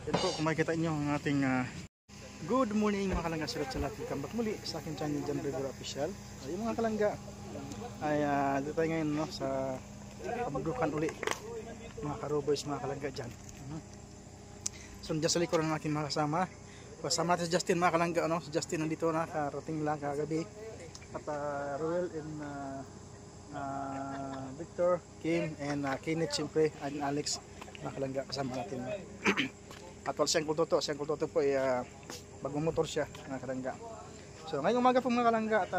Yan po, kung makikita nyo ang ating good morning mga kalangga, sulat sa lahat. Welcome back muli sa aking channel, John Rivera Official. Yung mga kalangga ay dito tayo ngayon, no, sa kabundukan uli, mga karoboys, mga kalangga dyan. So dyan sa likuran ng aking mga kasama. Kasama natin si Justin, mga kalangga, no? Si Justin nandito na, karating lang kagabi. At Roel and Victor, Kim, and Kenneth, siyempre, and Alex, mga kalangga, kasama natin. At wala siyang kultoto po ay bagong motor siya, mga kalangga. So ngayong umaga po mga kalangga, at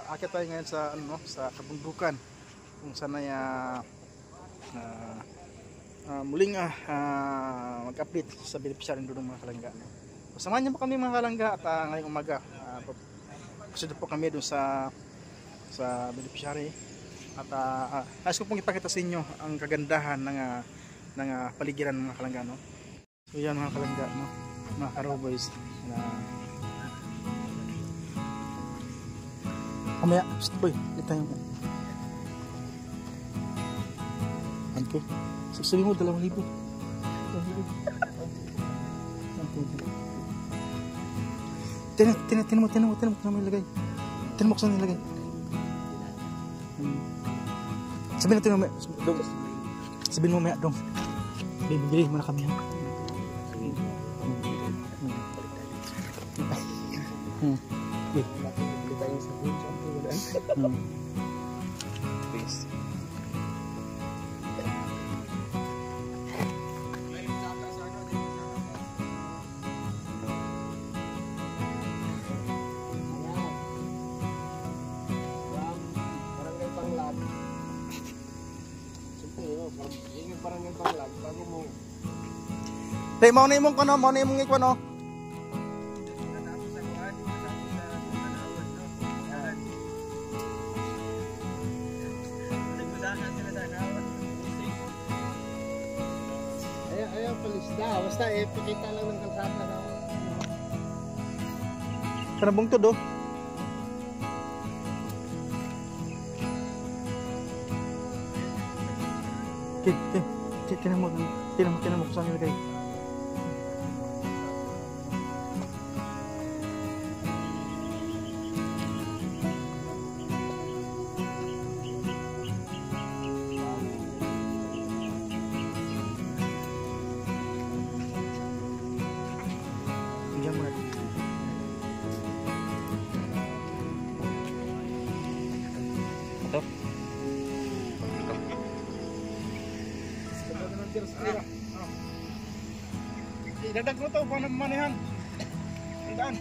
akit tayo ngayon sa, ano, sa kabundukan kung saan ay muling mag-update sa beneficiary doon, mga kalangga. So, samahan niyo po kami mga kalangga, at ngayong umaga proceed po kami doon sa beneficiary. At nais ko pong ipakita sa inyo ang kagandahan ng paligiran, mga kalangga, no? So yan mga kalangga, no? Mga karoboys na kamaya, boy, dito tayo. Okay, sabi mo 2,000. Tinan mo kung nilagay. Tinan mo kung saan nilagay. Sabihin mo maya dong. Bibili mo na kami, ha. Please. Tay, mau na imong kono, mau na imong ikono. Ayaw palista, basta ipakita lang ng kalsada na. Sana bungtod, oh. Tinan mo kung saan nilagay. Diyan mo natin. Ito? Idadag mo ito, paano manihan? Tandaan.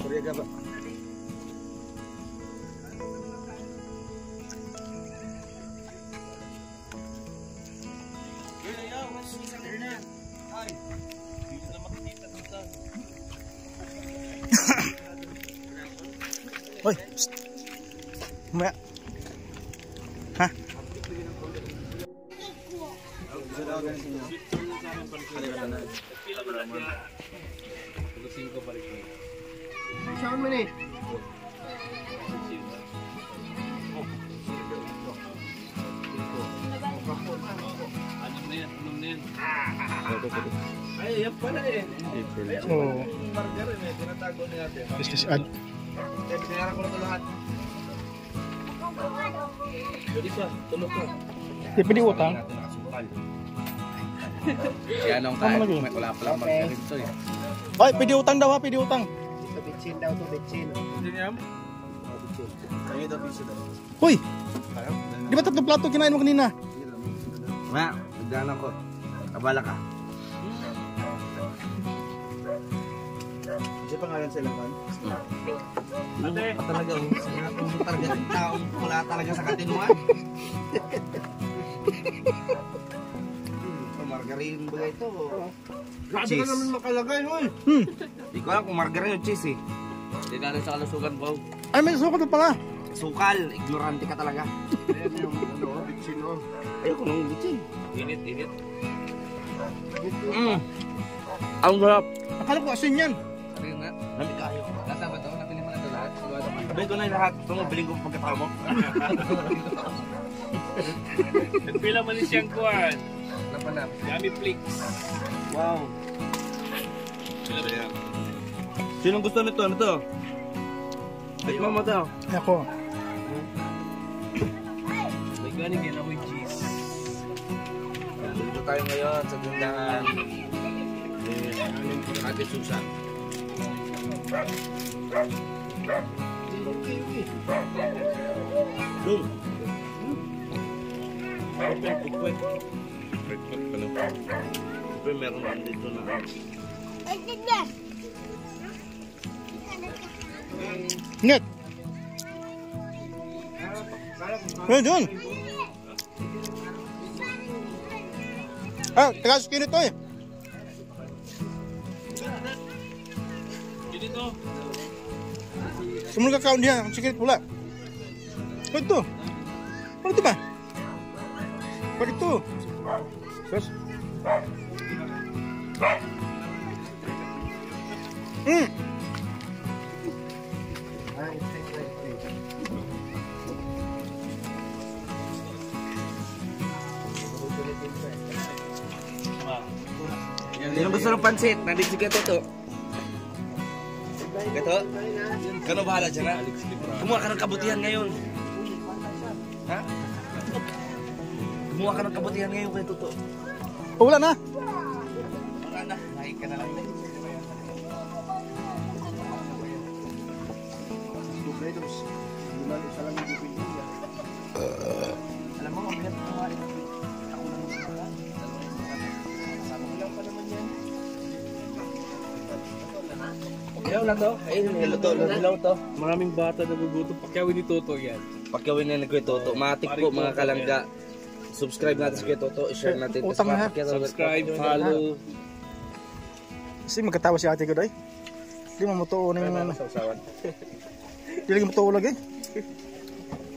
Surya ba? Hoy, Maya. Ha? Saan mo ni? Anim na yan. yan. Ay, yan pala eh. Oo. Margarine eh, tinatago natin. Business ad. Binayaran ko na ito lahat. Pwede pa, tulog ka. Di pwede utang. Kaya nung Tama kahit lagi. may wala palang margarine to eh. Ay, pwede utang daw ha, pwede utang. Sa bitchin daw to, bitchin. Hindi niya mo? Ay, ito piso daw. Hoy, di ba 3 plato kinain mo kanina? Ma, nagdaan ako. Abala ka. Siya pangalan sa laman? Ate! Talaga, talaga yung taong wala talaga sa katinuan. Margarine ba ito? Grabe ka naman makalagay, hoy! Di ko alam kung margarine o cheese eh. Hindi na rin sa kalusugan ko. Ay, may sukat na pala. Sukal, ignorante ka talaga. Ayan yung ano, bitchin o. Ayoko nang bitsin. Init. Ang sarap. Akala ko asin yan. Sabi nga, lamig kayo. Nasa ba ito? Nabili mo na ito lahat? Sabi ko na yung lahat. Ito mo, biling ko pagkatao mo. Nagpila man siyang kuwan. Napanap. Yummy Flix. Wow. Sinong gusto nito? Ano to? Tikman mo to. Ako. May galing yan ako yung cheese. Dito tayo ngayon sa tindahan. Ate Susan. Dum. Siyempre meron lang dito na. Net. Ayun, dun. Ah, taga skin ito eh. Dito. Sumunod ka kaon diyan, ang skin pula. Oh, ito. Ano ito ba? Pag ito. Sos. Sino gusto ng pansit? Nandito si Gato to. Gato? Kano bahala dyan ha? Kumuha ka ng kabutihan ngayon. Ha? Kumuha ka ng kabutihan ngayon kay Toto. Oh, wala na. Wala na. Nahin ka na lang. Dubledos. Lalo sa lang yung pinili. Alam mo, kung ako lang naman. Kasama ko lang pa naman yan. Ilaw lang to? Ayun, ilaw to. Maraming bata na gugutom. Pakyawin ni Toto yan. Pakyawin na ni Kuya Toto. Matik po mga kalangga. Subscribe natin si Kuya Toto. I-share natin. Utang na. Subscribe, follow. Kasi magkatawa si ate ko dahi. Hindi mo mutuo na yung ano. Hindi lagi mutuo lagi.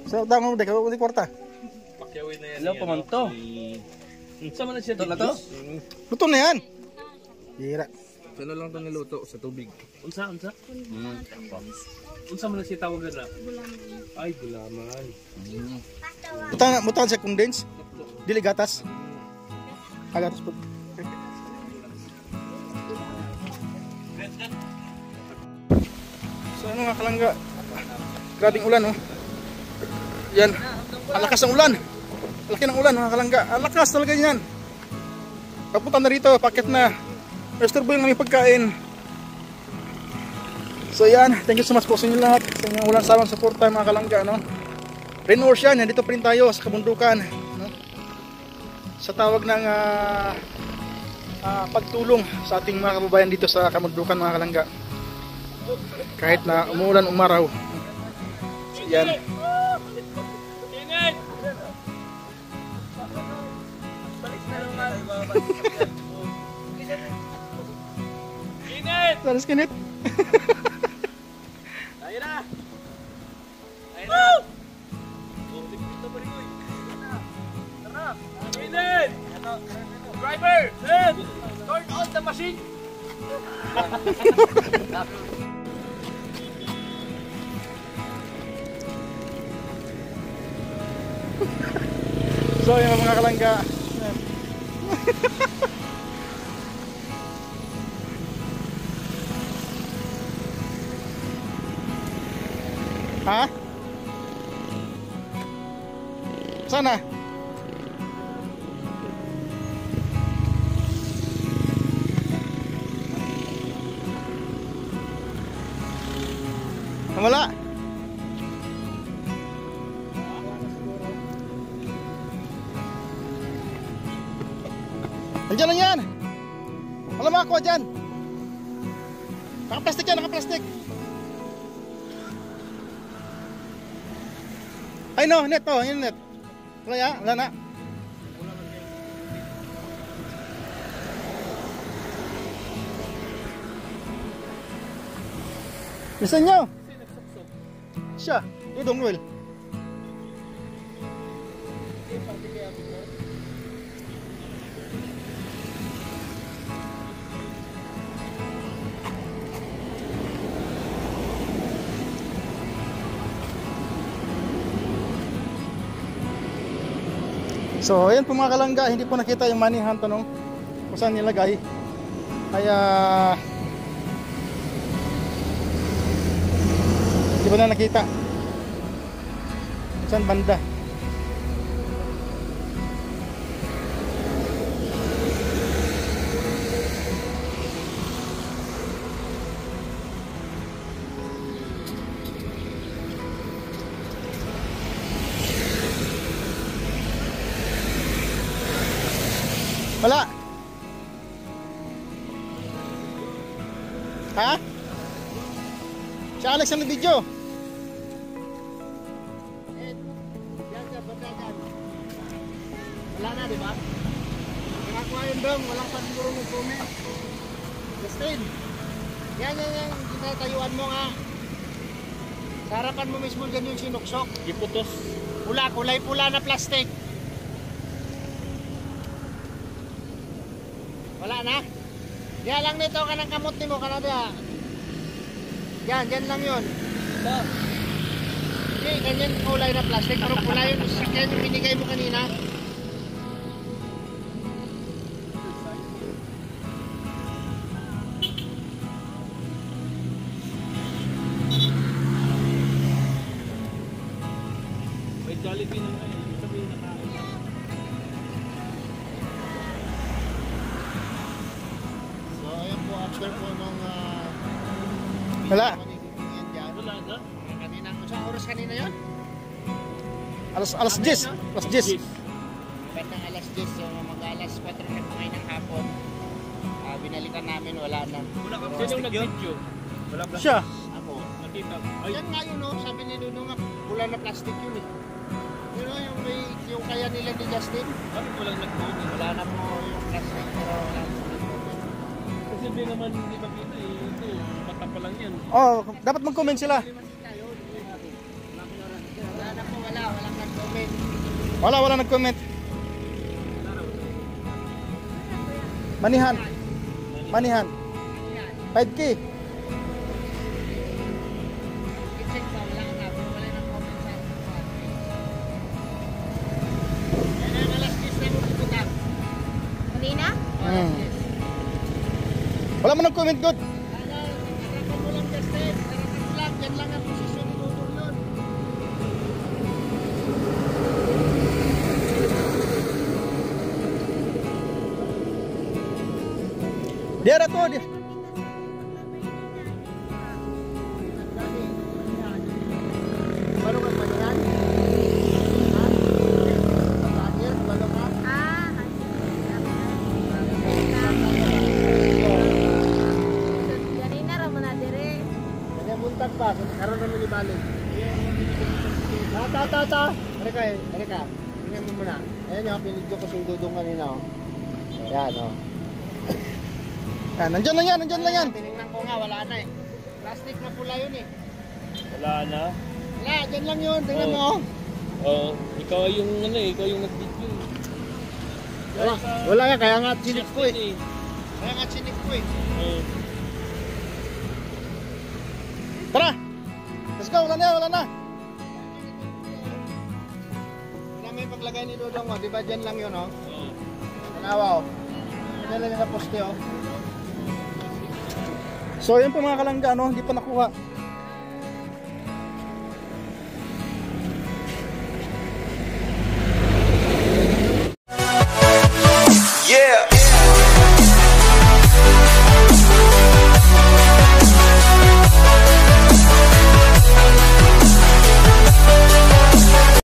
Sa utang mo dahi, kaya kwarta. Pakyawin na yan. Ilaw pa man to. Sama na siya Ito na to? Luto na yan. Hira. Sino lang to niluto sa tubig? Unsa? Unsa man na siya tawagan na? Ay, gulaman. Butang sa condense. Dili gatas. Gatas po. So ano nga kalangga. Grabing ulan oh. Yan. Ang lakas ng ulan. Laki ng ulan mga kalangga. Ang lakas talaga yan. Papunta na rito, paket na. Restorbo yung aming pagkain. So yan, thank you so much po sa inyo lahat. Sa inyong walang sawang suporta mga kalangga. No? Rainwash yan, nandito pa rin tayo sa kabundukan. No? Sa tawag ng pagtulong sa ating mga kababayan dito sa kabundukan mga kalangga. Kahit na umulan, umaraw. So yan. Init! Init! Lalas kinit. Tayo na! Tayo na! Tara! Init! Driver! Turn on the machine! So yung mga kalangga. Ha? Sana? Wala. Andiyan lang yan. Alam mo ako dyan. Naka-plastic yan, naka-plastic. Ay no, net to, yun net. Wala ya, wala na. Listen nyo. Siya, Dudong Noel. So ayan po mga kalangga, hindi po nakita yung money hunt kung saan nilagay. Kaya hindi ba na nakita saan banda. Wala. Ha? Si Alex ang nag-video. Wala na, di ba? Nakakuha yun dong, walang siguro mag-comment. Justin, yan, tinatayuan mo nga. Sa harapan mo mismo dyan yung sinuksok. Iputos. Pula, kulay pula na plastic. Wala na? Diyan lang nito ka ng kamot ni mo, kanada. Yan lang yun. Ito. Hindi, ganyan kulay na plastic. Pero pula yun, sakyan yung binigay mo kanina. May Jollibee na nga eh. Sabihin na kain. So, ayan po, after po nung Wala. Wala na? Kanina, sa oras kanina yun? Alas 10. Alas 10. Bandang alas 10, so mag-alas 4 na po ngayon ng hapon. Binalikan namin, wala na. Sino yung nag-video? Wala plastic. Siya. Ako. Nakita. Ay, Yan nga yun, no? Sabi ni Nuno nga, pula na plastic yun eh. Yun know, yung kaya nila ni Justin. bakit walang nag-comment? Wala na po yung plastic, pero wala na po. Kasi hindi naman hindi makita eh. Ito, mata pa lang yan. Oh, dapat mag-comment sila. Wala na po, walang nag-comment. Wala nag-comment. Manihan. 5K. I-check pa, wala na comment sa akin. Yan ang alas 10 na mo pupunta. Kanina? Hmm. Wala mo nag-comment, good. Harapan mo lang, Justin. Harapan lang, yan lang ang posisyon ni Nuno yun. Diara to, di. Baru ka pa yan? Ha? Pagkakir, baru ka? Kanina raman na dire. Kaya buntag pa, karoon naman ni Balik. Ta. Erika. Tingnan mo muna. Ayan yung pinidyo ko sa Dudong kanina. Oh. Ayan, oh. Ah, nandyan lang yan. Tinignan ko nga, wala na eh. Plastic na pula yun eh. Wala na? Wala, dyan lang yun. Tingnan mo. Oh. Oo. Ikaw yung ano eh. Ikaw yung nag-video. Wala nga, kaya nga sinip ko eh. eh. Kaya nga sinip ko eh. Oo. Tara. Let's go, wala na. Tingnan mo yung paglagay ni Dudong, oh. Diba dyan lang yun, oh. Oo. Tanawa, oh. Lagyan lang nila poste oh. So yun po mga kalangga, ano, hindi pa nakuha.